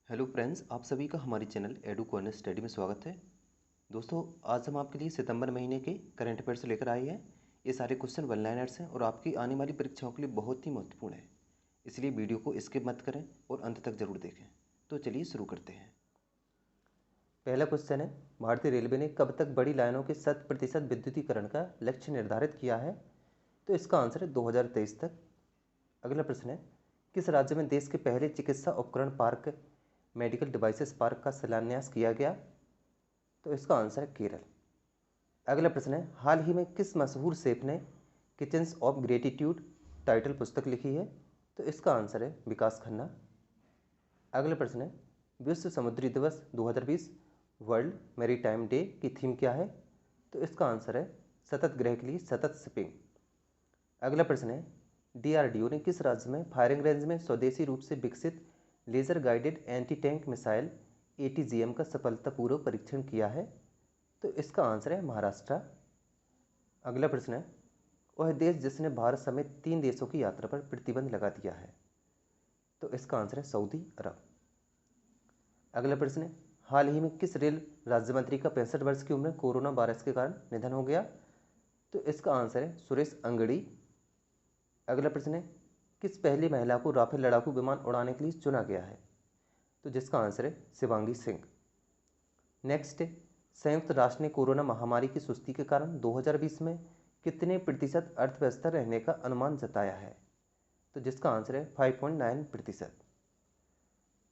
Hello friends, आप सभी का हमारे चैनल एडू कॉर्नर स्टडी में स्वागत है। दोस्तों, आज हम आपके लिए सितंबर महीने के करंट अफेयर्स लेकर आए हैं। ये सारे क्वेश्चन वन लाइनर्स हैं और आपकी आने वाली परीक्षाओं के लिए बहुत ही महत्वपूर्ण है। इसलिए वीडियो को स्किप मत करें और अंत तक जरूर देखें। तो चलिए शुरू करते हैं। पहला क्वेश्चन है, भारतीय रेलवे ने कब तक बड़ी लाइनों के 100% विद्युतीकरण का लक्ष्य निर्धारित किया है? तो इसका आंसर है 2023 तक। अगला प्रश्न है, किस राज्य में देश के पहले चिकित्सा उपकरण पार्क मेडिकल डिवाइसेस पार्क का शिलान्यास किया गया? तो इसका आंसर है केरल। अगला प्रश्न है, हाल ही में किस मशहूर शेफ ने किचन्स ऑफ ग्रेटिट्यूड टाइटल पुस्तक लिखी है? तो इसका आंसर है विकास खन्ना। अगला प्रश्न है, विश्व समुद्री दिवस 2020 वर्ल्ड मैरीटाइम डे की थीम क्या है? तो इसका आंसर है सतत ग्रह के लिए सतत शिपिंग। अगला प्रश्न है, डीआरडीओ ने किस राज्य में फायरिंग रेंज में स्वदेशी रूप से विकसित laser guided anti tank missile ATGM का सफलतापूर्वक परीक्षण किया है? तो इसका आंसर है महाराष्ट्र। अगला प्रश्न है, वह देश जिसने भारत समेत 3 देशों की यात्रा पर प्रतिबंध लगा दिया है? तो इसका आंसर है सऊदी अरब। अगला प्रश्न है, हाल ही में किस रेल राज्य मंत्री का 65 वर्ष की उम्र में कोरोना वायरस के कारण निधन हो गया? तो इसका आंसर है सुरेश अंगड़ी। अगला प्रश्न है, किस पहली महिला को राफेल लड़ाकू विमान उड़ाने के लिए चुना गया है? तो जिसका आंसर है शिवांगी सिंह। नेक्स्ट है, संयुक्त राष्ट्र ने कोरोना महामारी की सुस्ती के कारण 2020 में कितने प्रतिशत अर्थव्यवस्था रहने का अनुमान जताया है? तो जिसका आंसर है 5.9%।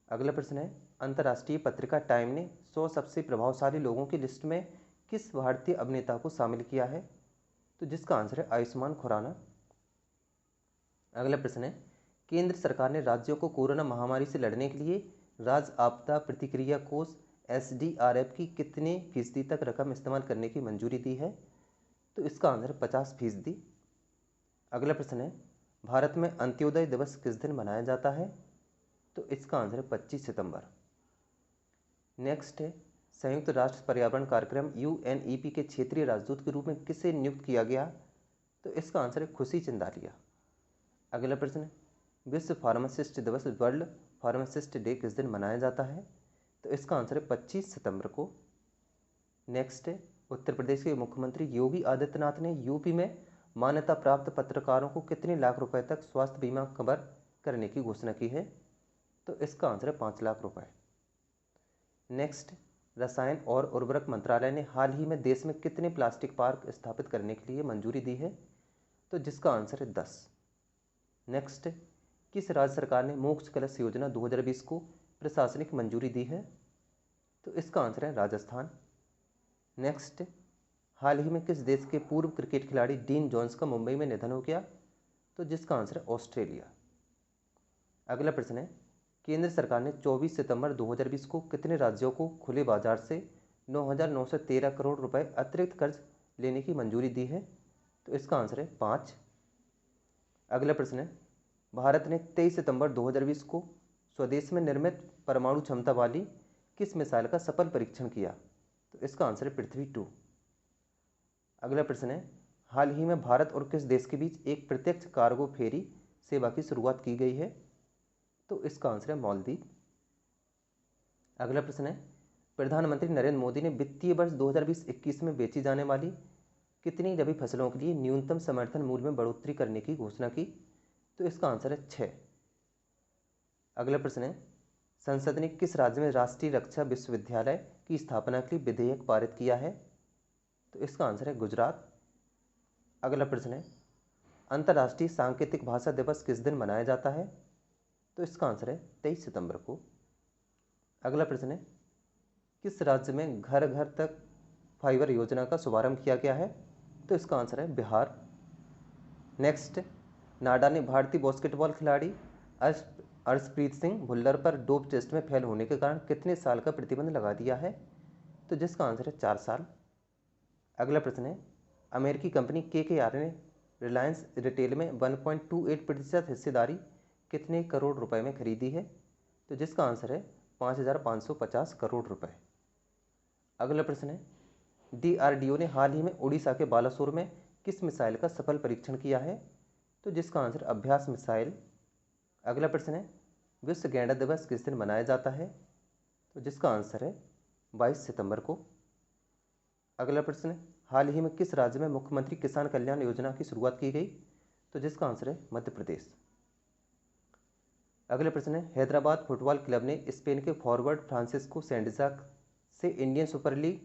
अगला प्रश्न है, अंतर्राष्ट्रीय पत्रिका टाइम ने 100 सबसे प्रभावशाली लोगों की लिस्ट में किस भारतीय अभिनेता को शामिल किया है? तो जिसका आंसर है आयुष्मान खुराना। अगला प्रश्न है, केंद्र सरकार ने राज्यों को कोरोना महामारी से लड़ने के लिए राज्य आपदा प्रतिक्रिया कोष एसडीआरएफ की कितने फीसदी तक रकम इस्तेमाल करने की मंजूरी दी है? तो इसका आंसर है 50%। अगला प्रश्न है, भारत में अंत्योदय दिवस किस दिन मनाया जाता है? तो इसका आंसर है 25 सितंबर। नेक्स्ट है, संयुक्त राष्ट्र पर्यावरण कार्यक्रम यूएनईपी के क्षेत्रीय राजदूत के रूप में किसे नियुक्त किया गया? तो इसका आंसर है खुशी चिंदालिया। अगला प्रश्न, विश्व फार्मासिस्ट दिवस वर्ल्ड फार्मासिस्ट डे किस दिन मनाया जाता है? तो इसका आंसर है 25 सितंबर को। नेक्स्ट है, उत्तर प्रदेश के मुख्यमंत्री योगी आदित्यनाथ ने यूपी में मान्यता प्राप्त पत्रकारों को कितने लाख रुपए तक स्वास्थ्य बीमा कवर करने की घोषणा की है? तो इसका आंसर है 5 लाख रुपए। नेक्स्ट, रसायन और उर्वरक मंत्रालय ने हाल ही में देश में कितने प्लास्टिक पार्क स्थापित करने के लिए मंजूरी दी है? तो जिसका आंसर है 10। नेक्स्ट, किस राज्य सरकार ने मोक्ष कलश योजना 2020 को प्रशासनिक मंजूरी दी है? तो इसका आंसर है राजस्थान। नेक्स्ट, हाल ही में किस देश के पूर्व क्रिकेट खिलाड़ी डीन जॉन्स का मुंबई में निधन हो गया? तो जिसका आंसर है ऑस्ट्रेलिया। अगला प्रश्न है, केंद्र सरकार ने 24 सितंबर 2020 को कितने राज्यों को खुले बाजार से 9,913 करोड़ रुपए अतिरिक्त कर्ज लेने की मंजूरी दी है? तो इसका आंसर है 5। अगला प्रश्न है, भारत ने 23 सितंबर 2020 को स्वदेश में निर्मित परमाणु क्षमता वाली किस मिसाइल का सफल परीक्षण किया? तो इसका आंसर है पृथ्वी 2। अगला प्रश्न है, हाल ही में भारत और किस देश के बीच एक प्रत्यक्ष कार्गो फेरी सेवा की शुरुआत की गई है? तो इसका आंसर है मालदीव। अगला प्रश्न है, प्रधानमंत्री नरेंद्र मोदी ने वित्तीय वर्ष 2020-21 में बेची जाने वाली कितनी रबी फसलों के लिए न्यूनतम समर्थन मूल्य में बढ़ोतरी करने की घोषणा की? तो इसका आंसर है 6। अगला प्रश्न है, संसद ने किस राज्य में राष्ट्रीय रक्षा विश्वविद्यालय की स्थापना के लिए विधेयक पारित किया है? तो इसका आंसर है गुजरात। अगला प्रश्न है, अंतर्राष्ट्रीय सांकेतिक भाषा दिवस किस दिन मनाया जाता है? तो इसका आंसर है 23 सितंबर को। अगला प्रश्न है, किस राज्य में घर घर तक फाइबर योजना का शुभारंभ किया गया है? तो इसका आंसर है बिहार। नेक्स्ट, नाडा ने भारतीय बास्केटबॉल खिलाड़ी अर्शप्रीत सिंह भुल्लर पर डोप टेस्ट में फेल होने के कारण कितने साल का प्रतिबंध लगा दिया है? तो जिसका आंसर है 4 साल। अगला प्रश्न है, अमेरिकी कंपनी KKR ने रिलायंस रिटेल में 1.28% हिस्सेदारी कितने करोड़ रुपए में खरीदी है? तो जिसका आंसर है 5,550 करोड़ रुपए। अगला प्रश्न है, DRDO ने हाल ही में उड़ीसा के बालासोर में किस मिसाइल का सफल परीक्षण किया है? तो जिसका आंसर अभ्यास मिसाइल। अगला प्रश्न है, विश्व गैंडा दिवस किस दिन मनाया जाता है? तो जिसका आंसर है 22 सितंबर को। अगला प्रश्न है, हाल ही में किस राज्य में मुख्यमंत्री किसान कल्याण योजना की शुरुआत की गई? तो जिसका आंसर है मध्य प्रदेश। अगला प्रश्न है, हैदराबाद फुटबॉल क्लब ने स्पेन के फॉरवर्ड फ्रांसिस्को सेंडजा से इंडियन सुपर लीग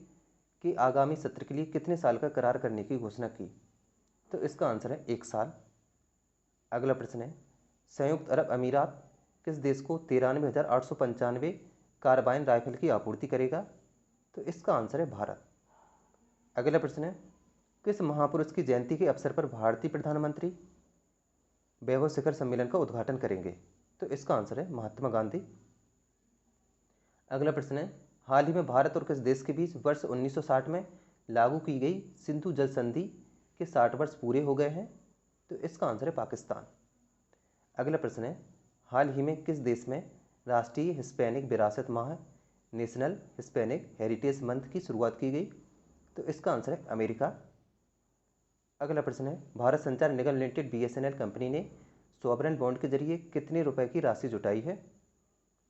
के आगामी सत्र के लिए कितने साल का करार करने की घोषणा की? तो इसका आंसर है 1 साल। अगला प्रश्न है, संयुक्त अरब अमीरात किस देश को 93,895 कार्बाइन राइफल की आपूर्ति करेगा? तो इसका आंसर है भारत। अगला प्रश्न है, किस महापुरुष की जयंती के अवसर पर भारतीय प्रधानमंत्री वैभव शिखर सम्मेलन का उद्घाटन करेंगे? तो इसका आंसर है महात्मा गांधी। अगला प्रश्न है, हाल ही में भारत और किस देश के बीच वर्ष 1960 में लागू की गई सिंधु जल संधि के 60 वर्ष पूरे हो गए हैं? तो इसका आंसर है पाकिस्तान। अगला प्रश्न है, हाल ही में किस देश में राष्ट्रीय हिस्पैनिक विरासत माह नेशनल हिस्पैनिक हेरिटेज मंथ की शुरुआत की गई? तो इसका आंसर है अमेरिका। अगला प्रश्न है, भारत संचार निगम लिमिटेड BSNL कंपनी ने सॉवरेन बॉन्ड के जरिए कितने रुपए की राशि जुटाई है?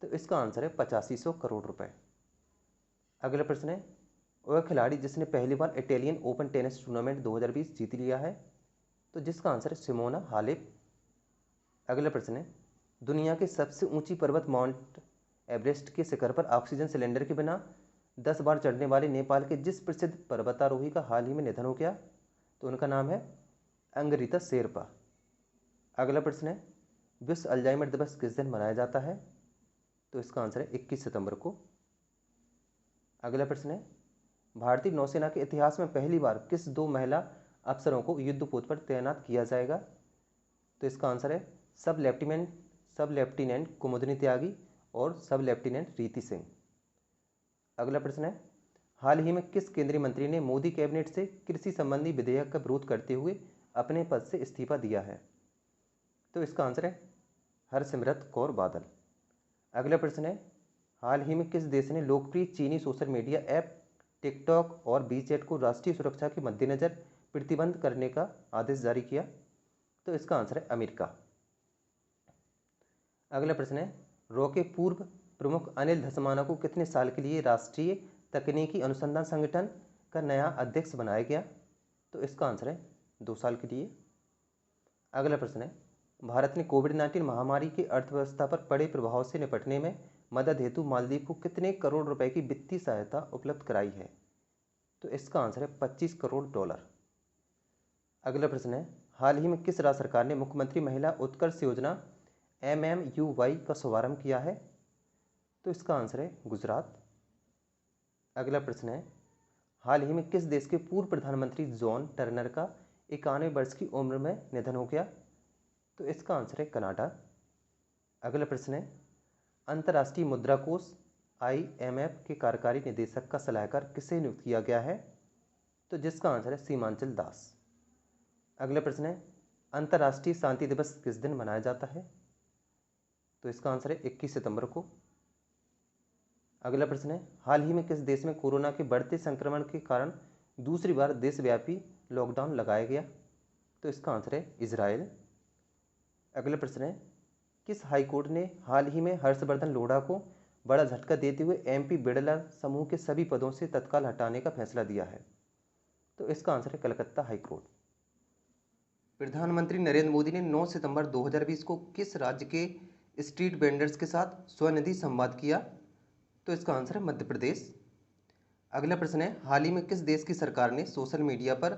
तो इसका आंसर है 8500 करोड़ रुपए। अगला प्रश्न है, वह खिलाड़ी जिसने पहली बार इटालियन ओपन टेनिस टूर्नामेंट 2020 जीत लिया है? तो जिसका आंसर है सिमोना हालेप। अगला प्रश्न है, दुनिया की सबसे ऊंची पर्वत माउंट एवरेस्ट के शिखर पर ऑक्सीजन सिलेंडर के बिना 10 बार चढ़ने वाले नेपाल के जिस प्रसिद्ध पर्वतारोही का हाल ही में निधन हो गया? तो उनका नाम है अंगरीता शेरपा। अगला प्रश्न है, विश्व अल्जाइमर दिवस किस दिन मनाया जाता है? तो इसका आंसर है 21 सितंबर को। अगला प्रश्न है, भारतीय नौसेना के इतिहास में पहली बार किस 2 महिला अफसरों को युद्धपोत पर तैनात किया जाएगा? तो इसका आंसर है सब लेफ्टिनेंट कुमुदनी त्यागी और सब लेफ्टिनेंट रीति सिंह। अगला प्रश्न है, हाल ही में किस केंद्रीय मंत्री ने मोदी कैबिनेट से कृषि संबंधी विधेयक का विरोध करते हुए अपने पद से इस्तीफा दिया है? तो इसका आंसर है हरसिमरत कौर बादल। अगला प्रश्न है, हाल ही में किस देश ने लोकप्रिय चीनी सोशल मीडिया ऐप टिकटॉक और वीचैट को राष्ट्रीय सुरक्षा के मद्देनज़र प्रतिबंध करने का आदेश जारी किया? तो इसका आंसर है अमेरिका। अगला प्रश्न है, रॉ के पूर्व प्रमुख अनिल धसमाना को कितने साल के लिए राष्ट्रीय तकनीकी अनुसंधान संगठन का नया अध्यक्ष बनाया गया? तो इसका आंसर है 2 साल के लिए। अगला प्रश्न है, भारत ने कोविड-19 महामारी की अर्थव्यवस्था पर पड़े प्रभाव से निपटने में मदद हेतु मालदीव को कितने करोड़ रुपए की वित्तीय सहायता उपलब्ध कराई है? तो इसका आंसर है 25 करोड़ डॉलर। अगला प्रश्न है, हाल ही में किस राज्य सरकार ने मुख्यमंत्री महिला उत्कर्ष योजना MMUY का शुभारंभ किया है? तो इसका आंसर है गुजरात। अगला प्रश्न है, हाल ही में किस देश के पूर्व प्रधानमंत्री जॉन टर्नर का 91 वर्ष की उम्र में निधन हो गया? तो इसका आंसर है कनाडा। अगला प्रश्न है, अंतर्राष्ट्रीय मुद्रा कोष IMF के कार्यकारी निदेशक का सलाहकार किसे नियुक्त किया गया है? तो जिसका आंसर है सीमांचल दास। अगला प्रश्न है, अंतर्राष्ट्रीय शांति दिवस किस दिन मनाया जाता है? तो इसका आंसर है 21 सितंबर को। अगला प्रश्न है, हाल ही में किस देश में कोरोना के बढ़ते संक्रमण के कारण दूसरी बार देशव्यापी लॉकडाउन लगाया गया? तो इसका आंसर है इजराइल। अगला प्रश्न है, किस हाईकोर्ट ने हाल ही में हर्षवर्धन लोढ़ा को बड़ा झटका देते हुए MP बिड़ला समूह के सभी पदों से तत्काल हटाने का फैसला दिया है? तो इसका आंसर है कलकत्ता हाईकोर्ट। प्रधानमंत्री नरेंद्र मोदी ने 9 सितंबर 2020 को किस राज्य के स्ट्रीट वेंडर्स के साथ स्वनिधि संवाद किया? तो इसका आंसर है मध्य प्रदेश। अगला प्रश्न है, हाल ही में किस देश की सरकार ने सोशल मीडिया पर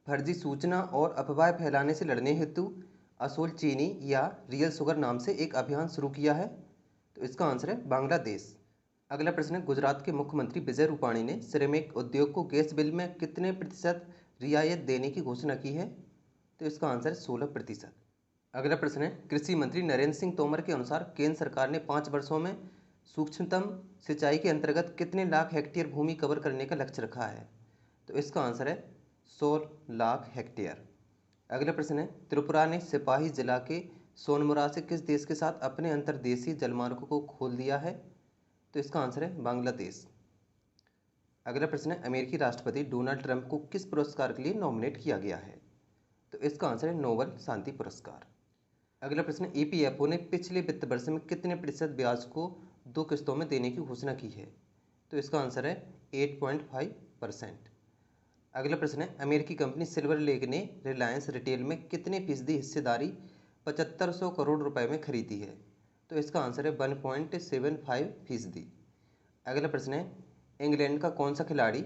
फर्जी सूचना और अफवाह फैलाने से लड़ने हेतु असोल चीनी या रियल शुगर नाम से एक अभियान शुरू किया है? तो इसका आंसर है बांग्लादेश। अगला प्रश्न है, गुजरात के मुख्यमंत्री विजय रूपाणी ने सिरेमिक उद्योग को गैस बिल में कितने प्रतिशत रियायत देने की घोषणा की है? तो इसका आंसर है 16%। अगला प्रश्न है, कृषि मंत्री नरेंद्र सिंह तोमर के अनुसार केंद्र सरकार ने 5 वर्षों में सूक्ष्मतम सिंचाई के अंतर्गत कितने लाख हेक्टेयर भूमि कवर करने का लक्ष्य रखा है? तो इसका आंसर है 100 लाख हेक्टेयर। अगला प्रश्न है, त्रिपुरा ने सिपाही जिला के सोनमुरा से किस देश के साथ अपने अंतर्देशीय जलमार्गों को खोल दिया है? तो इसका आंसर है बांग्लादेश। अगला प्रश्न है, अमेरिकी राष्ट्रपति डोनाल्ड ट्रंप को किस पुरस्कार के लिए नॉमिनेट किया गया है? तो इसका आंसर है नोबेल शांति पुरस्कार। अगला प्रश्न है, ईपीएफओ ने पिछले वित्त वर्ष में कितने प्रतिशत ब्याज को 2 किस्तों में देने की घोषणा की है? तो इसका आंसर है 8.5%। अगला प्रश्न है, अमेरिकी कंपनी सिल्वर लेक ने रिलायंस रिटेल में कितने फीसदी हिस्सेदारी 7500 करोड़ रुपए में खरीदी है? तो इसका आंसर है 1.75%। अगला प्रश्न है, इंग्लैंड का कौन सा खिलाड़ी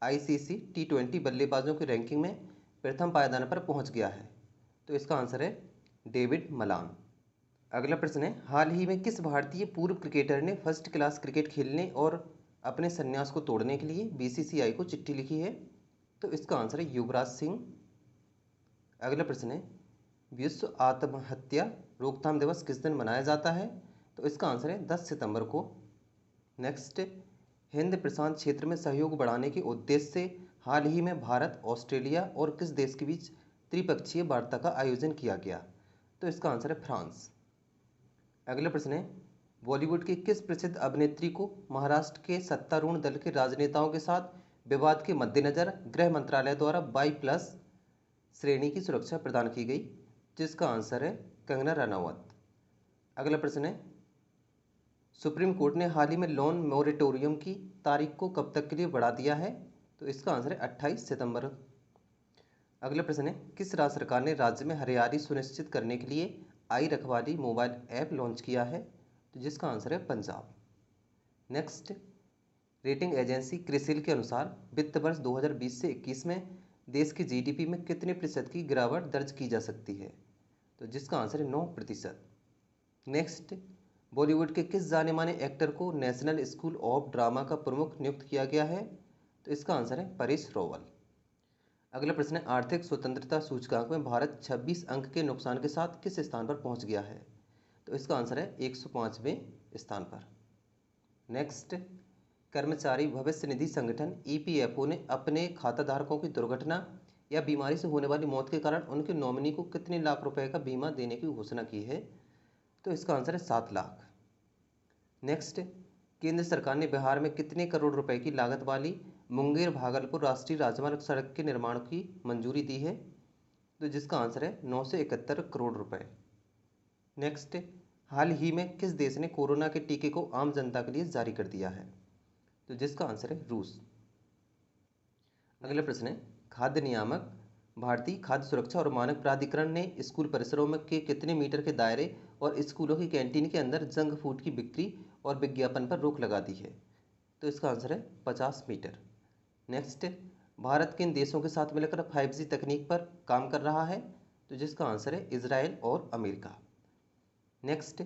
आईसीसी T20 बल्लेबाजों की रैंकिंग में प्रथम पायदान पर पहुंच गया है? तो इसका आंसर है डेविड मलान। अगला प्रश्न है, हाल ही में किस भारतीय पूर्व क्रिकेटर ने फर्स्ट क्लास क्रिकेट खेलने और अपने संन्यास को तोड़ने के लिए बीसीसीआई को चिट्ठी लिखी है? तो इसका आंसर है युवराज सिंह। अगला प्रश्न है, विश्व आत्महत्या रोकथाम दिवस किस दिन मनाया जाता है? तो इसका आंसर है 10 सितंबर को। नेक्स्ट, हिंद प्रशांत क्षेत्र में सहयोग बढ़ाने के उद्देश्य से हाल ही में भारत, ऑस्ट्रेलिया और किस देश के बीच त्रिपक्षीय वार्ता का आयोजन किया गया? तो इसका आंसर है फ्रांस। अगला प्रश्न है, बॉलीवुड की किस प्रसिद्ध अभिनेत्री को महाराष्ट्र के सत्तारूढ़ दल के राजनेताओं के साथ विवाद के मद्देनजर गृह मंत्रालय द्वारा 22+ श्रेणी की सुरक्षा प्रदान की गई? जिसका आंसर है कंगना रनावत। अगला प्रश्न है, सुप्रीम कोर्ट ने हाल ही में लोन मोरेटोरियम की तारीख को कब तक के लिए बढ़ा दिया है? तो इसका आंसर है 28 सितंबर। अगला प्रश्न है, किस राज्य सरकार ने राज्य में हरियाली सुनिश्चित करने के लिए आई रखवाली मोबाइल ऐप लॉन्च किया है? तो जिसका आंसर है Punjab. Next, rating agency CRISIL के अनुसार वित्त वर्ष 2020 से 21 में देश की जीडीपी में कितने प्रतिशत की गिरावट दर्ज की जा सकती है? तो जिसका आंसर है 9%। नेक्स्ट, बॉलीवुड के किस जाने माने एक्टर को नेशनल स्कूल ऑफ ड्रामा का प्रमुख नियुक्त किया गया है? तो इसका आंसर है परेश रावल। अगला प्रश्न है, आर्थिक स्वतंत्रता सूचकांक में भारत 26 अंक के नुकसान के साथ किस स्थान पर पहुंच गया है? तो इसका आंसर है 105वें स्थान पर। नेक्स्ट, कर्मचारी भविष्य निधि संगठन ईपीएफओ ने अपने खाताधारकों की दुर्घटना या बीमारी से होने वाली मौत के कारण उनके नॉमिनी को कितने लाख रुपए का बीमा देने की घोषणा की है? तो इसका आंसर है 7 लाख। नेक्स्ट, केंद्र सरकार ने बिहार में कितने करोड़ रुपए की लागत वाली मुंगेर भागलपुर राष्ट्रीय राजमार्ग सड़क के निर्माण की मंजूरी दी है? तो जिसका आंसर है 971 करोड़ रुपए। नेक्स्ट, हाल ही में किस देश ने कोरोना के टीके को आम जनता के लिए जारी कर दिया है? तो जिसका आंसर है रूस। अगला प्रश्न है, खाद्य नियामक भारतीय खाद्य सुरक्षा और मानक प्राधिकरण ने स्कूल परिसरों में के कितने मीटर के दायरे और स्कूलों की कैंटीन के अंदर जंक फूड की बिक्री और विज्ञापन पर रोक लगा दी है? तो इसका आंसर है 50 मीटर। नेक्स्ट, भारत किन देशों के साथ मिलकर 5G तकनीक पर काम कर रहा है? तो जिसका आंसर है इजराइल और अमेरिका। नेक्स्ट,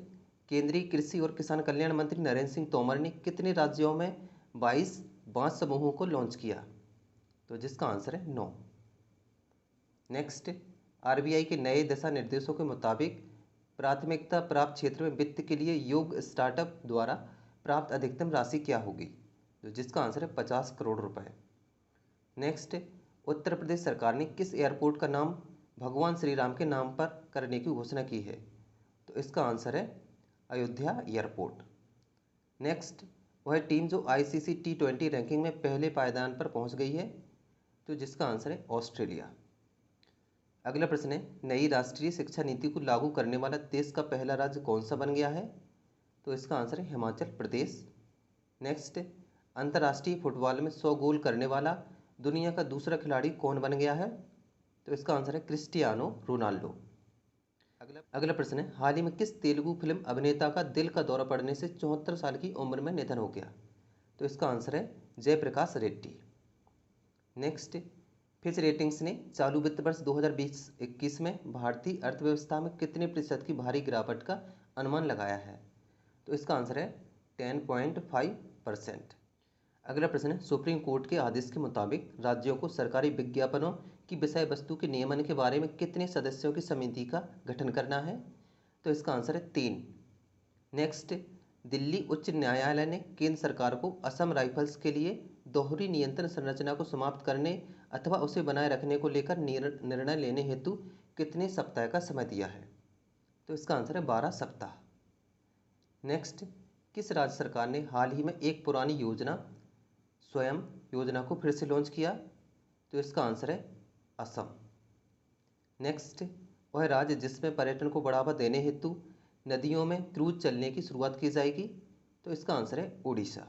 केंद्रीय कृषि और किसान कल्याण मंत्री नरेंद्र सिंह तोमर ने कितने राज्यों में 22 बांस समूहों को लॉन्च किया? तो जिसका आंसर है 9। नेक्स्ट, आरबीआई के नए दिशा निर्देशों के मुताबिक प्राथमिकता प्राप्त क्षेत्र में वित्त के लिए योग्य स्टार्टअप द्वारा प्राप्त अधिकतम राशि क्या होगी? तो जिसका आंसर है 50 करोड़ रुपए। नेक्स्ट, उत्तर प्रदेश सरकार ने किस एयरपोर्ट का नाम भगवान श्री राम के नाम पर करने की घोषणा की है? तो इसका आंसर है अयोध्या एयरपोर्ट। नेक्स्ट, वह टीम जो आईसीसी T20 रैंकिंग में पहले पायदान पर पहुंच गई है? तो जिसका आंसर है ऑस्ट्रेलिया। अगला प्रश्न है, नई राष्ट्रीय शिक्षा नीति को लागू करने वाला देश का पहला राज्य कौन सा बन गया है? तो इसका आंसर है हिमाचल प्रदेश। नेक्स्ट, अंतर्राष्ट्रीय फुटबॉल में 100 गोल करने वाला दुनिया का दूसरा खिलाड़ी कौन बन गया है? तो इसका आंसर है क्रिस्टियानो रोनाल्डो। अगला प्रश्न है, हाल ही में किस तेलुगु फिल्म अभिनेता का दिल का दौरा पड़ने से 74 साल की उम्र में निधन हो गया? तो इसका आंसर है Jayaprakash Reddy. Next, Fitch ratings ने चालू वित्त वर्ष 2020-21 में भारतीय अर्थव्यवस्था में कितने प्रतिशत की भारी गिरावट का अनुमान लगाया है? तो इसका आंसर है 10.5%। अगला प्रश्न है, सुप्रीम कोर्ट के आदेश के मुताबिक राज्यों को सरकारी विज्ञापनों की विषय वस्तु के नियमन के बारे में कितने सदस्यों की समिति का गठन करना है? तो इसका आंसर है 3। नेक्स्ट, दिल्ली उच्च न्यायालय ने केंद्र सरकार को असम राइफल्स के लिए दोहरी नियंत्रण संरचना को समाप्त करने अथवा उसे बनाए रखने को लेकर निर्णय लेने हेतु कितने सप्ताह का समय दिया है? तो इसका आंसर है 12 सप्ताह। नेक्स्ट, किस राज्य सरकार ने हाल ही में एक पुरानी योजना स्वयं योजना को फिर से लॉन्च किया? तो इसका आंसर है असम। नेक्स्ट, वह राज्य जिसमें पर्यटन को बढ़ावा देने हेतु नदियों में क्रूज चलने की शुरुआत की जाएगी? तो इसका आंसर है उड़ीसा।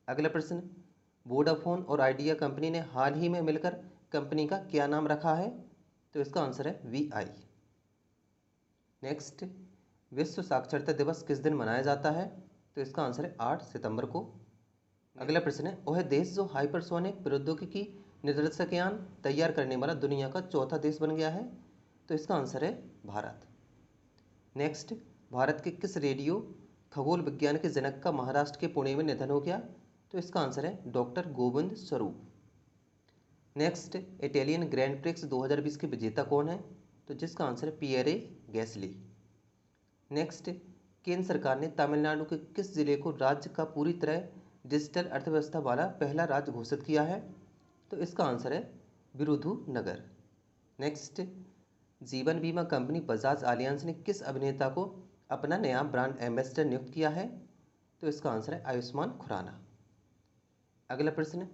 अगला प्रश्न, वोडाफोन और आइडिया कंपनी ने हाल ही में मिलकर कंपनी का क्या नाम रखा है? तो इसका आंसर है VI। नेक्स्ट, विश्व साक्षरता दिवस किस दिन मनाया जाता है? तो इसका आंसर है 8 सितंबर को। अगला प्रश्न है, वह देश जो हाइपरसोनिक प्रौद्योगिकी निर्देशक यान तैयार करने वाला दुनिया का चौथा देश बन गया है? तो इसका आंसर है भारत। नेक्स्ट, भारत के किस रेडियो खगोल विज्ञान के जनक का महाराष्ट्र के पुणे में निधन हो गया? तो इसका आंसर है doctor Govind Swarup. Next, Italian grand prix 2020 के विजेता कौन है? तो जिसका आंसर है पियरे गैसली। नेक्स्ट, केंद्र सरकार ने तमिलनाडु के किस जिले को राज्य का पूरी तरह डिजिटल अर्थव्यवस्था वाला पहला राज्य घोषित किया है? तो इसका आंसर है विरुधुनगर। नेक्स्ट, जीवन बीमा कंपनी बजाज आलियांज ने किस अभिनेता को अपना नया ब्रांड एम्बेसडर नियुक्त किया है? तो इसका आंसर है आयुष्मान खुराना। अगला प्रश्न,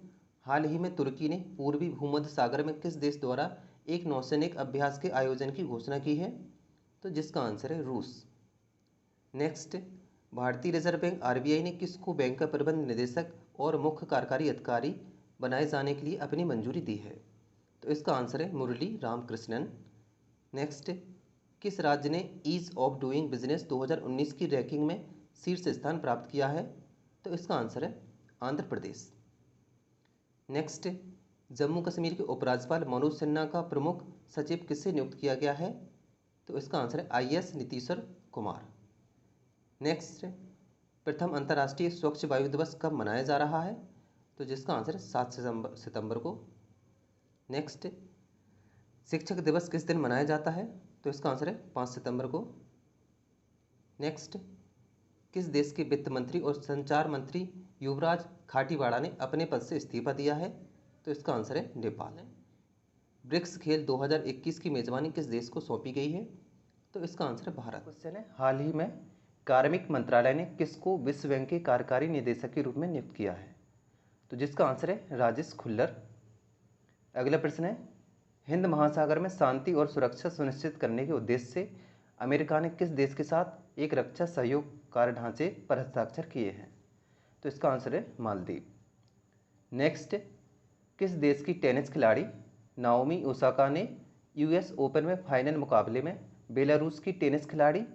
हाल ही में तुर्की ने पूर्वी भूमध्य सागर में किस देश द्वारा एक नौसैनिक अभ्यास के आयोजन की घोषणा की है? तो जिसका आंसर है रूस। नेक्स्ट, भारतीय रिजर्व बैंक RBI ने किसको बैंक का प्रबंध निदेशक और मुख्य कार्यकारी अधिकारी बनाए जाने के लिए अपनी मंजूरी दी है? तो इसका आंसर है मुरली रामकृष्णन। नेक्स्ट, किस राज्य ने ईज ऑफ डूइंग बिजनेस 2019 की रैंकिंग में शीर्ष स्थान प्राप्त किया है? तो इसका आंसर है आंध्र प्रदेश। नेक्स्ट, जम्मू कश्मीर के उपराज्यपाल मनोज सिन्हा का प्रमुख सचिव किससे नियुक्त किया गया है? तो इसका आंसर है IS नीतीश्वर कुमार। नेक्स्ट, प्रथम अंतर्राष्ट्रीय स्वच्छ वायु दिवस कब मनाया जा रहा है? तो जिसका आंसर है 7 सितंबर को। नेक्स्ट, शिक्षक दिवस किस दिन मनाया जाता है? तो इसका आंसर है 5 सितंबर को। नेक्स्ट, किस देश के वित्त मंत्री और संचार मंत्री युवराज खाटीवाड़ा ने अपने पद से इस्तीफा दिया है? तो इसका आंसर है नेपाल। ब्रिक्स खेल 2021 की मेजबानी किस देश को सौंपी गई है? तो इसका आंसर है भारत। क्वेश्चन है, हाल ही में कार्मिक मंत्रालय ने किसको विश्व बैंक के कार्यकारी निदेशक के रूप में नियुक्त किया है? तो जिसका आंसर है राजेश खुल्लर। अगला प्रश्न है, हिंद महासागर में शांति और सुरक्षा सुनिश्चित करने के उद्देश्य से अमेरिका ने किस देश के साथ एक रक्षा सहयोग कार्य ढांचे पर हस्ताक्षर किए हैं? तो इसका आंसर है मालदीव। नेक्स्ट, किस देश की टेनिस खिलाड़ी नाओमी ओसाका ने US ओपन में फाइनल मुकाबले में बेलारूस की टेनिस खिलाड़ी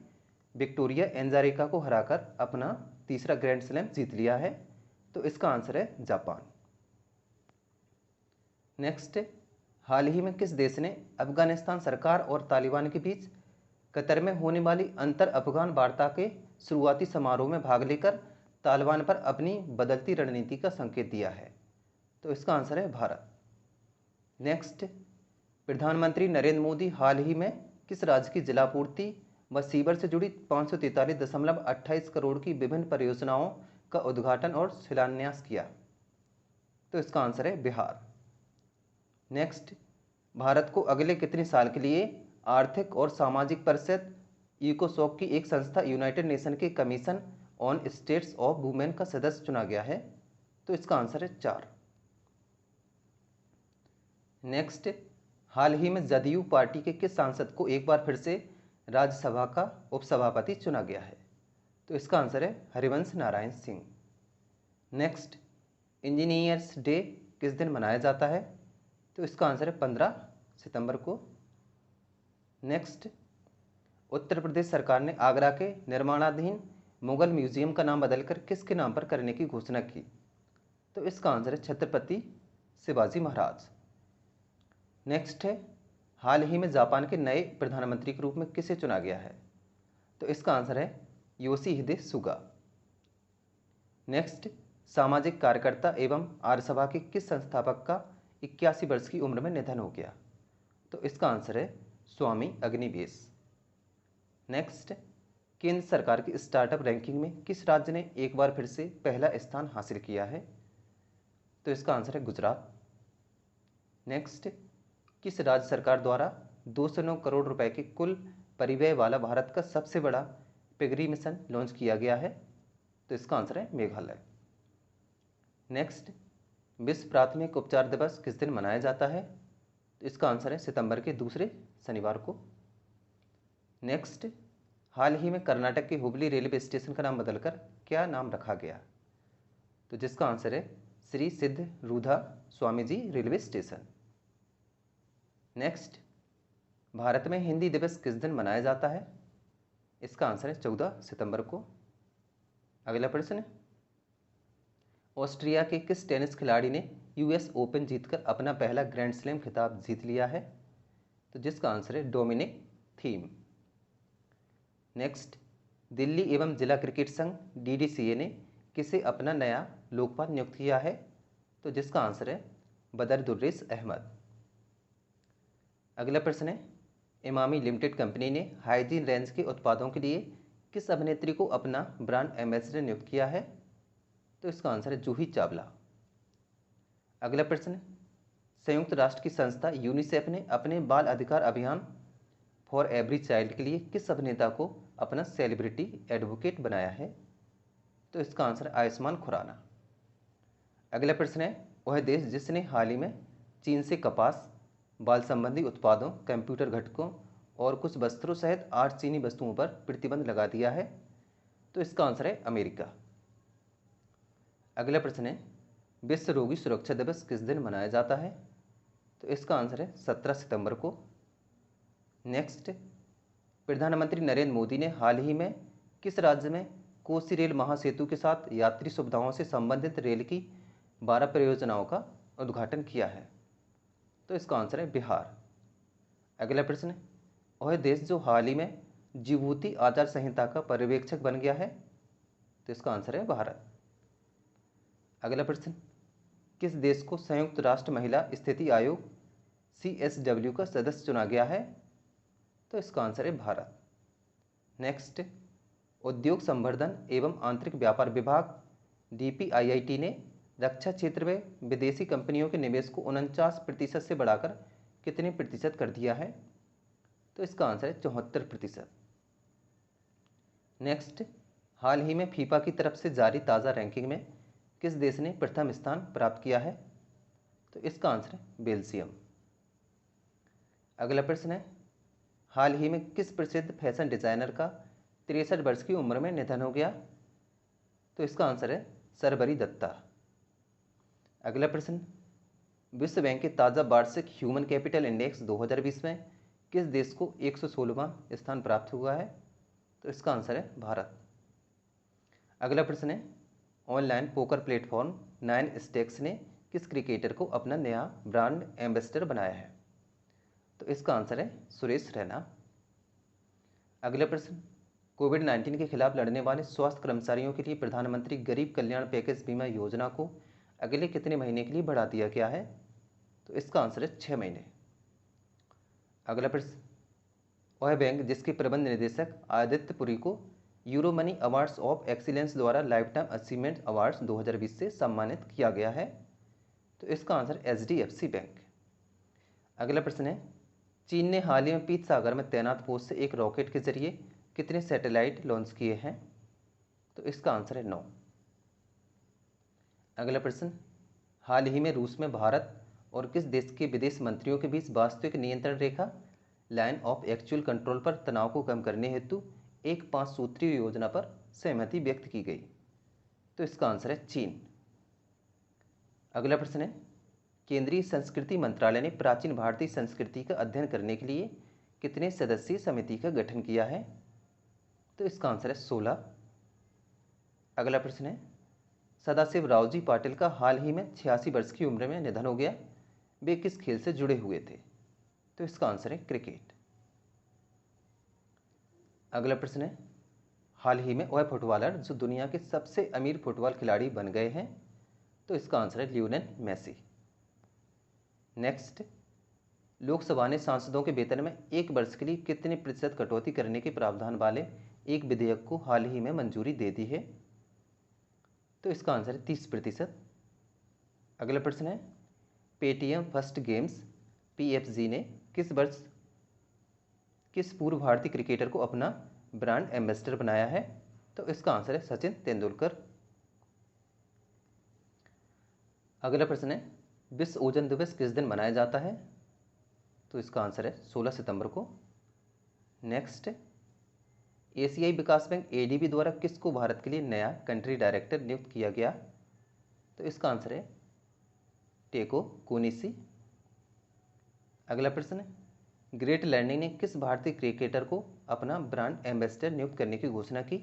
विक्टोरिया एंजारेका को हराकर अपना तीसरा ग्रैंड स्लैम जीत लिया है? तो इसका आंसर है जापान। नेक्स्ट, हाल ही में किस देश ने अफगानिस्तान सरकार और तालिबान के बीच कतर में होने वाली अंतर अफगान वार्ता के शुरुआती समारोह में भाग लेकर तालिबान पर अपनी बदलती रणनीति का संकेत दिया है? तो इसका आंसर है भारत। नेक्स्ट, प्रधानमंत्री नरेंद्र मोदी हाल ही में किस राज्य की जलापूर्ति व सीवर से जुड़ी 543.28 करोड़ की विभिन्न परियोजनाओं का उद्घाटन और शिलान्यास किया? तो इसका आंसर है बिहार। नेक्स्ट, भारत को अगले कितने साल के लिए आर्थिक और सामाजिक परिषद इकोसॉक की एक संस्था यूनाइटेड नेशन के commission on states of women का सदस्य चुना गया है? तो इसका आंसर है 4। नेक्स्ट, हाल ही में जदयू पार्टी के किस सांसद को एक बार फिर से राज्यसभा का उपसभापति चुना गया है? तो इसका आंसर है Harivansh Narayan Singh. Next, engineers day किस दिन मनाया जाता है? तो इसका आंसर है 15 सितंबर को। नेक्स्ट, उत्तर प्रदेश सरकार ने आगरा के निर्माणाधीन मुगल म्यूजियम का नाम बदलकर किसके नाम पर करने की घोषणा की? तो इसका आंसर है छत्रपति शिवाजी महाराज। नेक्स्ट है, हाल ही में जापान के नए प्रधानमंत्री के रूप में किसे चुना गया है? तो इसका आंसर है योशिहिदे सुगा। नेक्स्ट, सामाजिक कार्यकर्ता एवं आर्य सभा के किस संस्थापक का 81 वर्ष की उम्र में निधन हो गया? तो इसका आंसर है स्वामी अग्निवेश। नेक्स्ट, केंद्र सरकार की स्टार्टअप रैंकिंग में किस राज्य ने एक बार फिर से पहला स्थान हासिल किया है? तो इसका आंसर है गुजरात। नेक्स्ट, किस राज्य सरकार द्वारा 209 करोड़ रुपए के कुल परिव्यय वाला भारत का सबसे बड़ा पिगरी मिशन लॉन्च किया गया है? तो इसका आंसर है मेघालय। नेक्स्ट, विश्व प्राथमिक उपचार दिवस किस दिन मनाया जाता है? तो इसका आंसर है सितंबर के दूसरे शनिवार को। नेक्स्ट, हाल ही में कर्नाटक के हुबली रेलवे स्टेशन का नाम बदलकर क्या नाम रखा गया? तो जिसका आंसर है श्री सिद्ध रूधा Swami ji railway station. Next, Bharat में हिंदी दिवस किस दिन मनाया जाता है? इसका आंसर है 14 सितंबर को। अगला प्रश्न, ऑस्ट्रिया के किस टेनिस खिलाड़ी ने यूएस ओपन जीतकर अपना पहला ग्रैंड स्लैम खिताब जीत लिया है? तो जिसका आंसर है डोमिनिक थीम। नेक्स्ट, दिल्ली एवं जिला क्रिकेट संघ डीडीसीए ने किसे अपना नया लोकपाल नियुक्त किया है? तो जिसका आंसर है बदरुद्दीन अहमद। अगला प्रश्न है, इमामी लिमिटेड कंपनी ने हाइजीन रेंज के उत्पादों के लिए किस अभिनेत्री को अपना ब्रांड एम्बेसडर नियुक्त किया है? तो इसका आंसर है जूही चावला। अगला प्रश्न, संयुक्त राष्ट्र की संस्था यूनिसेफ ने अपने बाल अधिकार अभियान फॉर एवरी चाइल्ड के लिए किस अभिनेता को अपना सेलिब्रिटी एडवोकेट बनाया है? तो इसका आंसर है आयुष्मान खुराना। अगला प्रश्न है, वह देश जिसने हाल ही में चीन से कपास, बाल संबंधी उत्पादों, कंप्यूटर घटकों और कुछ वस्त्रों सहित 8 चीनी वस्तुओं पर प्रतिबंध लगा दिया है? तो इसका आंसर है अमेरिका। अगला प्रश्न है, विश्व रोगी सुरक्षा दिवस किस दिन मनाया जाता है? तो इसका आंसर है 17 सितंबर को। नेक्स्ट, प्रधानमंत्री नरेंद्र मोदी ने हाल ही में किस राज्य में कोसी रेल महासेतु के साथ यात्री सुविधाओं से संबंधित रेल की 12 परियोजनाओं का उद्घाटन किया है? तो इसका आंसर है बिहार। अगला प्रश्न, वह देश जो हाल ही में जिबूती आचार संहिता का पर्यवेक्षक बन गया है? तो इसका आंसर है भारत। अगला प्रश्न, किस देश को संयुक्त राष्ट्र महिला स्थिति आयोग CSW का सदस्य चुना गया है? तो इसका आंसर है भारत। नेक्स्ट, उद्योग संवर्धन एवं आंतरिक व्यापार विभाग DPIIT ने रक्षा क्षेत्र में विदेशी कंपनियों के निवेश को 49% से बढ़ाकर कितने प्रतिशत कर दिया है? तो इसका आंसर है 74%। नेक्स्ट, हाल ही में फीफा की तरफ से जारी ताज़ा रैंकिंग में किस देश ने प्रथम स्थान प्राप्त किया है? तो इसका आंसर है बेल्जियम। अगला प्रश्न है, हाल ही में किस प्रसिद्ध फैशन डिजाइनर का 63 वर्ष की उम्र में निधन हो गया? तो इसका आंसर है शर्वरी दत्ता। अगला प्रश्न, विश्व बैंक के ताज़ा वार्षिक ह्यूमन कैपिटल इंडेक्स 2020 में किस देश को 116वां स्थान प्राप्त हुआ है? तो इसका आंसर है भारत। अगला प्रश्न है, ऑनलाइन पोकर प्लेटफॉर्म 9 स्टेक्स ने किस क्रिकेटर को अपना नया ब्रांड एम्बेसडर बनाया है? तो इसका आंसर है सुरेश रैना। अगला प्रश्न, कोविड-19 के खिलाफ लड़ने वाले स्वास्थ्य कर्मचारियों के लिए प्रधानमंत्री गरीब कल्याण पैकेज बीमा योजना को अगले कितने महीने के लिए बढ़ा दिया गया है? तो इसका आंसर है 6 महीने। अगला प्रश्न, वह बैंक जिसके प्रबंध निदेशक आदित्य पुरी को euro money awards of excellence द्वारा लाइफ टाइम अचीवमेंट अवार्ड्स 2020 से सम्मानित किया गया है? तो इसका आंसर HDFC बैंक। अगला प्रश्न है, चीन ने हाल ही में पीत सागर में तैनात पोस्ट से एक रॉकेट के जरिए कितने सैटेलाइट लॉन्च किए हैं? तो इसका आंसर है 9। अगला प्रश्न, हाल ही में रूस में भारत और किस देश के विदेश मंत्रियों के बीच वास्तविक नियंत्रण रेखा लाइन ऑफ एक्चुअल कंट्रोल पर तनाव को कम करने हेतु एक 5 सूत्रीय योजना पर सहमति व्यक्त की गई? तो इसका आंसर है चीन। अगला प्रश्न है, केंद्रीय संस्कृति मंत्रालय ने प्राचीन भारतीय संस्कृति का अध्ययन करने के लिए कितने सदस्यीय समिति का गठन किया है? तो इसका आंसर है 16। अगला प्रश्न है, सदाशिव रावजी पाटिल का हाल ही में 86 वर्ष की उम्र में निधन हो गया, वे किस खेल से जुड़े हुए थे? तो इसका आंसर है क्रिकेट। अगला प्रश्न है, हाल ही में वह फुटबॉलर जो दुनिया के सबसे अमीर फुटबॉल खिलाड़ी बन गए हैं? तो इसका आंसर है लियोनेल मेसी। नेक्स्ट, लोकसभा ने सांसदों के वेतन में 1 वर्ष के लिए कितने प्रतिशत कटौती करने के प्रावधान वाले एक विधेयक को हाल ही में मंजूरी दे दी है? तो इसका आंसर है 30%। अगला प्रश्न है, पेटीएम फर्स्ट गेम्स PFG ने किस वर्ष किस पूर्व भारतीय क्रिकेटर को अपना ब्रांड एम्बेसडर बनाया है? तो इसका आंसर है सचिन तेंदुलकर। अगला प्रश्न है, विश्व ओजोन दिवस किस दिन मनाया जाता है? तो इसका आंसर है 16 सितंबर को। नेक्स्ट, एशियाई विकास बैंक एडीबी द्वारा किसको भारत के लिए नया कंट्री डायरेक्टर नियुक्त किया गया? तो इसका आंसर है टेको कोनिसी। अगला प्रश्न है, ग्रेट लैंडिंग ने किस भारतीय क्रिकेटर को अपना ब्रांड एम्बेसडर नियुक्त करने की घोषणा की?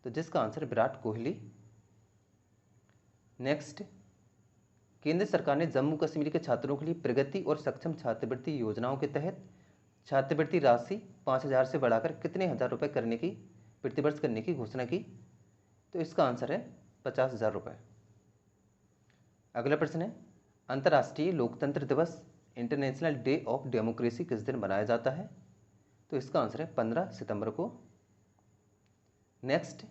तो जिसका आंसर है विराट कोहली। नेक्स्ट, केंद्र सरकार ने जम्मू कश्मीर के छात्रों के लिए प्रगति और सक्षम छात्रवृत्ति योजनाओं के तहत छात्रवृत्ति राशि 5,000 से बढ़ाकर कितने हजार रुपये करने की प्रतिवर्ष करने की घोषणा की? तो इसका आंसर है 50,000 रुपये। अगला प्रश्न है, अंतर्राष्ट्रीय लोकतंत्र दिवस इंटरनेशनल डे ऑफ डेमोक्रेसी किस दिन मनाया जाता है? तो इसका आंसर है 15 सितंबर को। नेक्स्ट,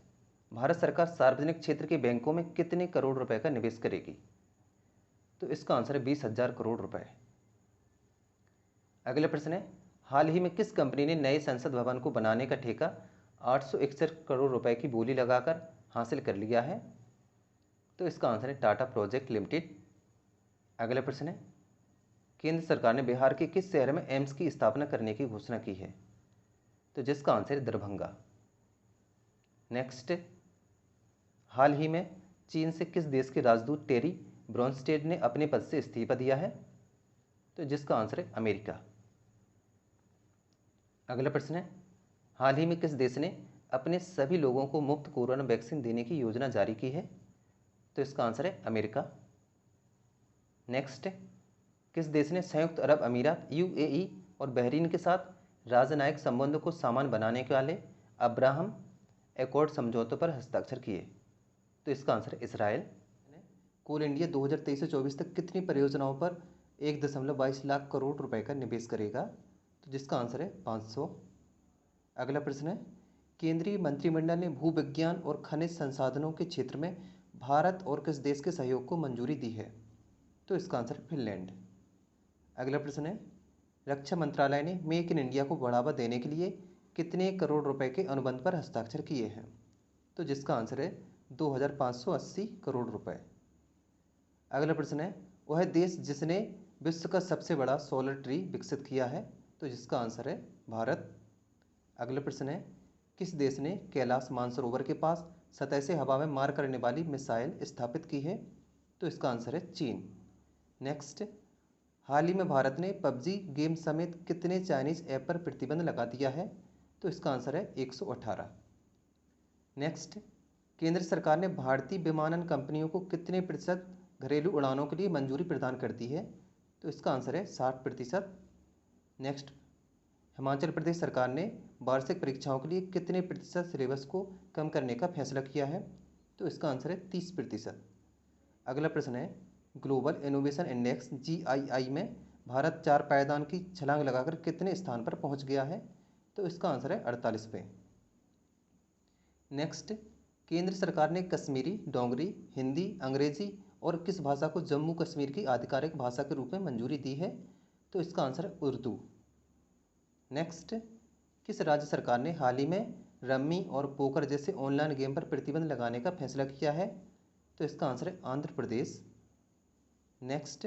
भारत सरकार सार्वजनिक क्षेत्र के बैंकों में कितने करोड़ रुपए का निवेश करेगी? तो इसका आंसर है 20,000 करोड़ रुपए। अगला प्रश्न है, हाल ही में किस कंपनी ने नए संसद भवन को बनाने का ठेका 861 करोड़ रुपए की बोली लगाकर हासिल कर लिया है? तो इसका आंसर है टाटा प्रोजेक्ट लिमिटेड। अगला प्रश्न है, केंद्र सरकार ने बिहार के किस शहर में एम्स की स्थापना करने की घोषणा की है? तो जिसका आंसर है दरभंगा। नेक्स्ट, हाल ही में चीन से किस देश के राजदूत टेरी ब्रॉनस्टेड ने अपने पद से इस्तीफा दिया है? तो जिसका आंसर है अमेरिका। अगला प्रश्न है, हाल ही में किस देश ने अपने सभी लोगों को मुफ्त कोरोना वैक्सीन देने की योजना जारी की है? तो इसका आंसर है अमेरिका। नेक्स्ट, किस देश ने संयुक्त अरब अमीरात यूएई और बहरीन के साथ राजनयिक संबंधों को सामान बनाने के वाले अब्राहम एकॉर्ड समझौतों पर हस्ताक्षर किए? तो इसका आंसर है इसराइल। कोल इंडिया 2023 से 24 तक कितनी परियोजनाओं पर 1.22 लाख करोड़ रुपए का निवेश करेगा? तो जिसका आंसर है 500। अगला प्रश्न है, केंद्रीय मंत्रिमंडल ने भूविज्ञान और खनिज संसाधनों के क्षेत्र में भारत और किस देश के सहयोग को मंजूरी दी है? तो इसका आंसर है फिनलैंड। अगला प्रश्न है, रक्षा मंत्रालय ने मेक इन इंडिया को बढ़ावा देने के लिए कितने करोड़ रुपए के अनुबंध पर हस्ताक्षर किए हैं? तो जिसका आंसर है 2,580 करोड़ रुपए। अगला प्रश्न है, वह देश जिसने विश्व का सबसे बड़ा सोलर ट्री विकसित किया है? तो जिसका आंसर है भारत। अगला प्रश्न है, किस देश ने कैलाश मानसरोवर के पास सतह से हवा में मार करने वाली मिसाइल स्थापित की है? तो इसका आंसर है चीन। नेक्स्ट, हाल ही में भारत ने पबजी गेम समेत कितने चाइनीज ऐप पर प्रतिबंध लगा दिया है? तो इसका आंसर है 118। नेक्स्ट, केंद्र सरकार ने भारतीय विमानन कंपनियों को कितने प्रतिशत घरेलू उड़ानों के लिए मंजूरी प्रदान कर दी है? तो इसका आंसर है 60%। नेक्स्ट, हिमाचल प्रदेश सरकार ने वार्षिक परीक्षाओं के लिए कितने प्रतिशत सिलेबस को कम करने का फैसला किया है? तो इसका आंसर है 30%। अगला प्रश्न है, ग्लोबल इनोवेशन इंडेक्स GII में भारत 4 पायदान की छलांग लगाकर कितने स्थान पर पहुंच गया है? तो इसका आंसर है 48 पे। नेक्स्ट, केंद्र सरकार ने कश्मीरी, डोगरी, हिंदी, अंग्रेजी और किस भाषा को जम्मू कश्मीर की आधिकारिक भाषा के रूप में मंजूरी दी है? तो इसका आंसर है उर्दू। नेक्स्ट, किस राज्य सरकार ने हाल ही में रम्मी और पोकर जैसे ऑनलाइन गेम पर प्रतिबंध लगाने का फैसला किया है? तो इसका आंसर है आंध्र प्रदेश। नेक्स्ट,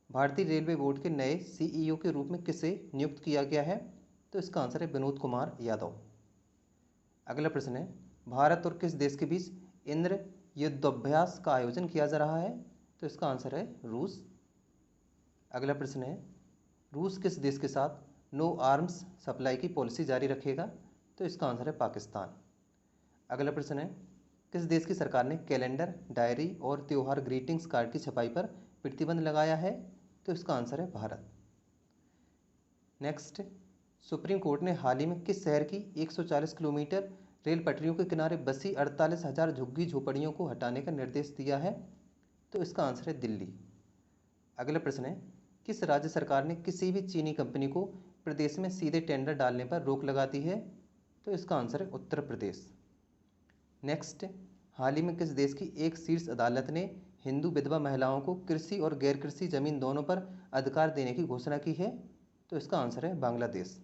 भारतीय रेलवे बोर्ड के नए CEO के रूप में किसे नियुक्त किया गया है? तो इसका आंसर है विनोद कुमार यादव। अगला प्रश्न है, भारत और किस देश के बीच इंद्र युद्धाभ्यास का आयोजन किया जा रहा है? तो इसका आंसर है रूस। अगला प्रश्न है, रूस किस देश के साथ नो आर्म्स सप्लाई की पॉलिसी जारी रखेगा? तो इसका आंसर है पाकिस्तान। अगला प्रश्न है, किस देश की सरकार ने कैलेंडर, डायरी और त्यौहार ग्रीटिंग्स कार्ड की छपाई पर प्रतिबंध लगाया है? तो इसका आंसर है भारत। नेक्स्ट, सुप्रीम कोर्ट ने हाल ही में किस शहर की 140 किलोमीटर रेल पटरियों के किनारे बसी 48,000 झुग्गी झोपड़ियों को हटाने का निर्देश दिया है? तो इसका आंसर है दिल्ली। अगला प्रश्न है, किस राज्य सरकार ने किसी भी चीनी कंपनी को प्रदेश में सीधे टेंडर डालने पर रोक लगा दी है? तो इसका आंसर है उत्तर प्रदेश। नेक्स्ट, हाल ही में किस देश की एक शीर्ष अदालत ने हिंदू विधवा महिलाओं को कृषि और गैर कृषि जमीन दोनों पर अधिकार देने की घोषणा की है? तो इसका आंसर है बांग्लादेश।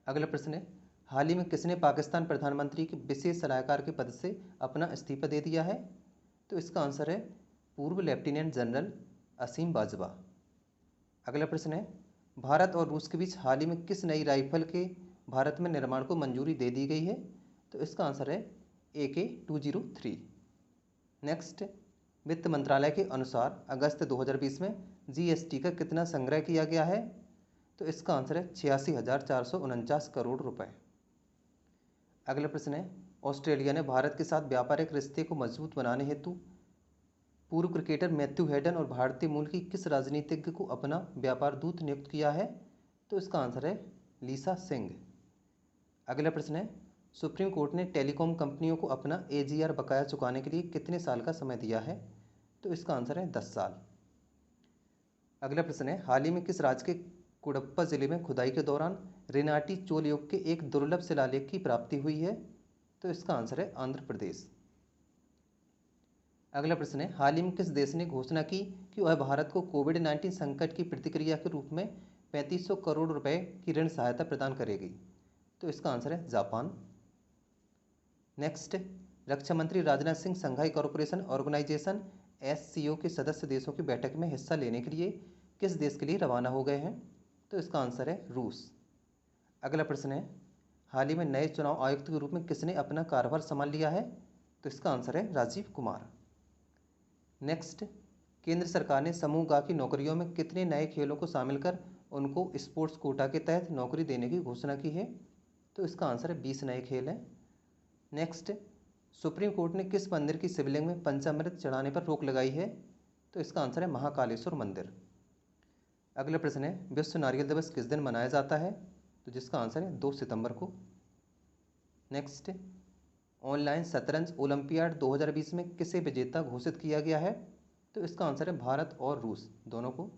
अगला प्रश्न है, हाल ही में किसने पाकिस्तान प्रधानमंत्री के विशेष सलाहकार के पद से अपना इस्तीफा दे दिया है? तो इसका आंसर है पूर्व लेफ्टिनेंट जनरल असीम बाजवा। अगला प्रश्न है, भारत और रूस के बीच हाल ही में किस नई राइफल के भारत में निर्माण को मंजूरी दे दी गई है? तो इसका आंसर है AK 203। नेक्स्ट, वित्त मंत्रालय के अनुसार अगस्त 2020 में GST का कितना संग्रह किया गया है? तो इसका आंसर है 86,449 करोड़ रुपए। अगला प्रश्न है, ऑस्ट्रेलिया ने भारत के साथ व्यापारिक रिश्ते को मजबूत बनाने हेतु पूर्व क्रिकेटर मैथ्यू हेडन और भारतीय मूल की किस राजनीतिज्ञ को अपना व्यापार दूत नियुक्त किया है? तो इसका आंसर है लीसा सिंह। अगला प्रश्न है, सुप्रीम कोर्ट ने टेलीकॉम कंपनियों को अपना AGR बकाया चुकाने के लिए कितने साल का समय दिया है? तो इसका आंसर है 10 साल। अगला प्रश्न है, हाल ही में किस राज्य के कुडप्पा जिले में खुदाई के दौरान रेनाटी चोल युग के एक दुर्लभ शिलालेख की प्राप्ति हुई है? तो इसका आंसर है आंध्र प्रदेश। अगला प्रश्न है, हाल ही में किस देश ने घोषणा की कि वह भारत को कोविड-19 संकट की प्रतिक्रिया के रूप में 3500 करोड़ रुपए की ऋण सहायता प्रदान करेगी? तो इसका आंसर है जापान। नेक्स्ट, रक्षा मंत्री Rajnath Singh Shanghai corporation organisation SCO के सदस्य देशों की बैठक में हिस्सा लेने के लिए किस देश के लिए रवाना हो गए हैं? तो इसका आंसर है रूस। अगला प्रश्न है, हाल ही में नए चुनाव आयुक्त के रूप में किसने अपना कार्यभार संभाल लिया है? तो इसका आंसर है राजीव कुमार। नेक्स्ट, केंद्र सरकार ने समूह ग की नौकरियों में कितने नए खेलों को शामिल कर उनको स्पोर्ट्स कोटा के तहत नौकरी देने की घोषणा की है? तो इसका आंसर है 20 नए खेल हैं। नेक्स्ट, सुप्रीम कोर्ट ने किस मंदिर की शिवलिंग में पंचामृत चढ़ाने पर रोक लगाई है? तो इसका आंसर है महाकालेश्वर मंदिर। अगला प्रश्न है, विश्व नारियल दिवस किस दिन मनाया जाता है? तो जिसका आंसर है 2 सितंबर को। नेक्स्ट, ऑनलाइन शतरंज ओलंपियाड 2020 में किसे विजेता घोषित किया गया है? तो इसका आंसर है भारत और रूस दोनों को।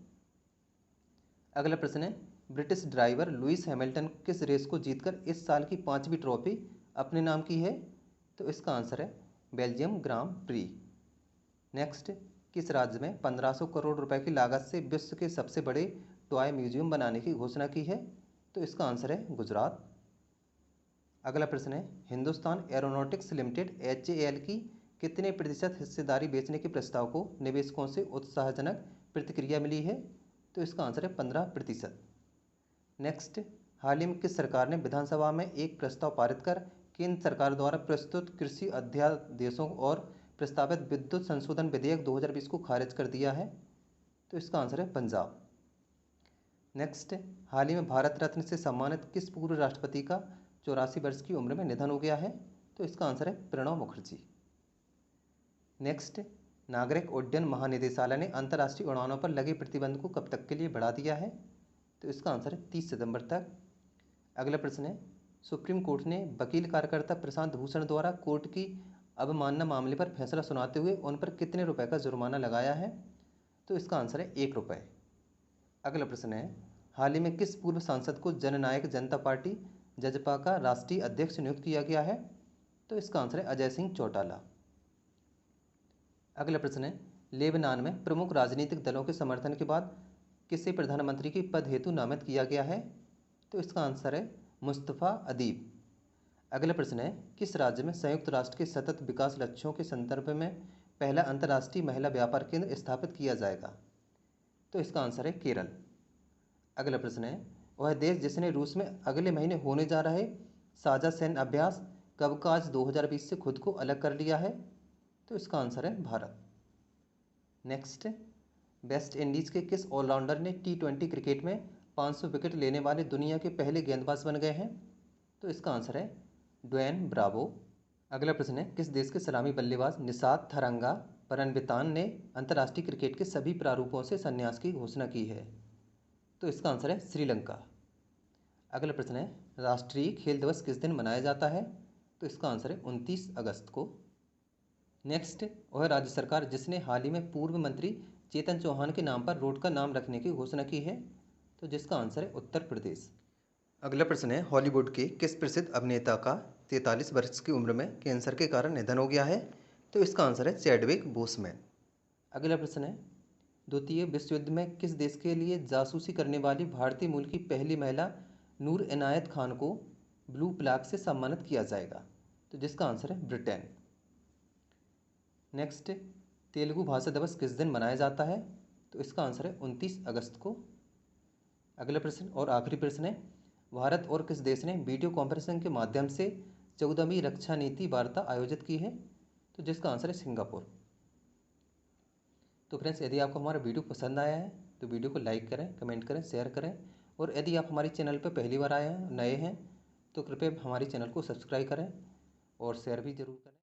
अगला प्रश्न है, ब्रिटिश ड्राइवर लुइस हैमिल्टन किस रेस को जीतकर इस साल की 5वीं ट्रॉफी अपने नाम की है? तो इसका आंसर है बेल्जियम ग्रां प्री। नेक्स्ट, किस राज्य में 1500 करोड़ रुपए की लागत से विश्व के सबसे बड़े टॉय म्यूजियम बनाने की घोषणा की है? तो इसका आंसर है गुजरात। अगला प्रश्न है, हिंदुस्तान एरोनॉटिक्स लिमिटेड HAL की कितने प्रतिशत हिस्सेदारी बेचने के प्रस्ताव को निवेशकों से उत्साहजनक प्रतिक्रिया मिली है? तो इसका आंसर है 15%। नेक्स्ट, हाल ही में किस सरकार ने विधानसभा में एक प्रस्ताव पारित कर केंद्र सरकार द्वारा प्रस्तुत कृषि अध्यादेशों और प्रस्तावित विद्युत संशोधन विधेयक 2020 को खारिज कर दिया है? तो इसका आंसर है पंजाब। नेक्स्ट, हाल ही में भारत रत्न से सम्मानित किस पूर्व राष्ट्रपति का 84 वर्ष की उम्र में निधन हो गया है? तो इसका आंसर है प्रणब मुखर्जी। नेक्स्ट, नागरिक उड्डयन महानिदेशालय ने अंतर्राष्ट्रीय उड़ानों पर लगे प्रतिबंध को कब तक के लिए बढ़ा दिया है? तो इसका आंसर है 30 सितंबर तक। अगला प्रश्न है, सुप्रीम कोर्ट ने वकील कार्यकर्ता प्रशांत भूषण द्वारा कोर्ट की अवमानना मामले पर फैसला सुनाते हुए उन पर कितने रुपए का जुर्माना लगाया है? तो इसका आंसर है 1 रुपये। अगला प्रश्न है, हाल ही में किस पूर्व सांसद को जननायक जनता पार्टी जजपा का राष्ट्रीय अध्यक्ष नियुक्त किया गया है? तो इसका आंसर है अजय सिंह चौटाला। अगला प्रश्न है, लेबनान में प्रमुख राजनीतिक दलों के समर्थन के बाद किसे प्रधानमंत्री के पद हेतु नामित किया गया है? तो इसका आंसर है मुस्तफ़ा अदीब। अगला प्रश्न है, किस राज्य में संयुक्त राष्ट्र के सतत विकास लक्ष्यों के संदर्भ में पहला अंतर्राष्ट्रीय महिला व्यापार केंद्र स्थापित किया जाएगा? तो इसका आंसर है केरल। अगला प्रश्न है, वह देश जिसने रूस में अगले महीने होने जा रहे साझा सैन्य अभ्यास कवकाज 2020 से खुद को अलग कर लिया है? तो इसका आंसर है भारत। नेक्स्ट, वेस्ट इंडीज़ के किस ऑलराउंडर ने T20 क्रिकेट में 500 विकेट लेने वाले दुनिया के पहले गेंदबाज बन गए हैं? तो इसका आंसर है ड्वेन ब्रावो। अगला प्रश्न है, किस देश के सलामी बल्लेबाज निषाद थरंगा परनवितान ने अंतर्राष्ट्रीय क्रिकेट के सभी प्रारूपों से संन्यास की घोषणा की है? तो इसका आंसर है श्रीलंका। अगला प्रश्न है, राष्ट्रीय खेल दिवस किस दिन मनाया जाता है? तो इसका आंसर है 29 अगस्त को। नेक्स्ट, वह राज्य सरकार जिसने हाल ही में पूर्व मंत्री चेतन चौहान के नाम पर रोड का नाम रखने की घोषणा की है? तो जिसका आंसर है उत्तर प्रदेश। अगला प्रश्न है, हॉलीवुड के किस प्रसिद्ध अभिनेता का 43 वर्ष की उम्र में कैंसर के कारण निधन हो गया है? तो इसका आंसर है चैडविक बोसमैन। अगला प्रश्न है, द्वितीय विश्व युद्ध में किस देश के लिए जासूसी करने वाली भारतीय मूल की पहली महिला नूर इनायत खान को ब्लू प्लाग से सम्मानित किया जाएगा? तो जिसका आंसर है ब्रिटेन। नेक्स्ट, तेलुगु भाषा दिवस किस दिन मनाया जाता है? तो इसका आंसर है 29 अगस्त को। अगला प्रश्न और आखिरी प्रश्न है, भारत और किस देश ने वीडियो कॉन्फ्रेंसिंग के माध्यम से 14वीं रक्षा नीति वार्ता आयोजित की है? तो जिसका आंसर है सिंगापुर। तो फ्रेंड्स, यदि आपको हमारा वीडियो पसंद आया है तो वीडियो को लाइक करें, कमेंट करें, शेयर करें, और यदि आप हमारे चैनल पर पहली बार आए हैं, नए हैं, तो कृपया हमारे चैनल को सब्सक्राइब करें और शेयर भी ज़रूर करें।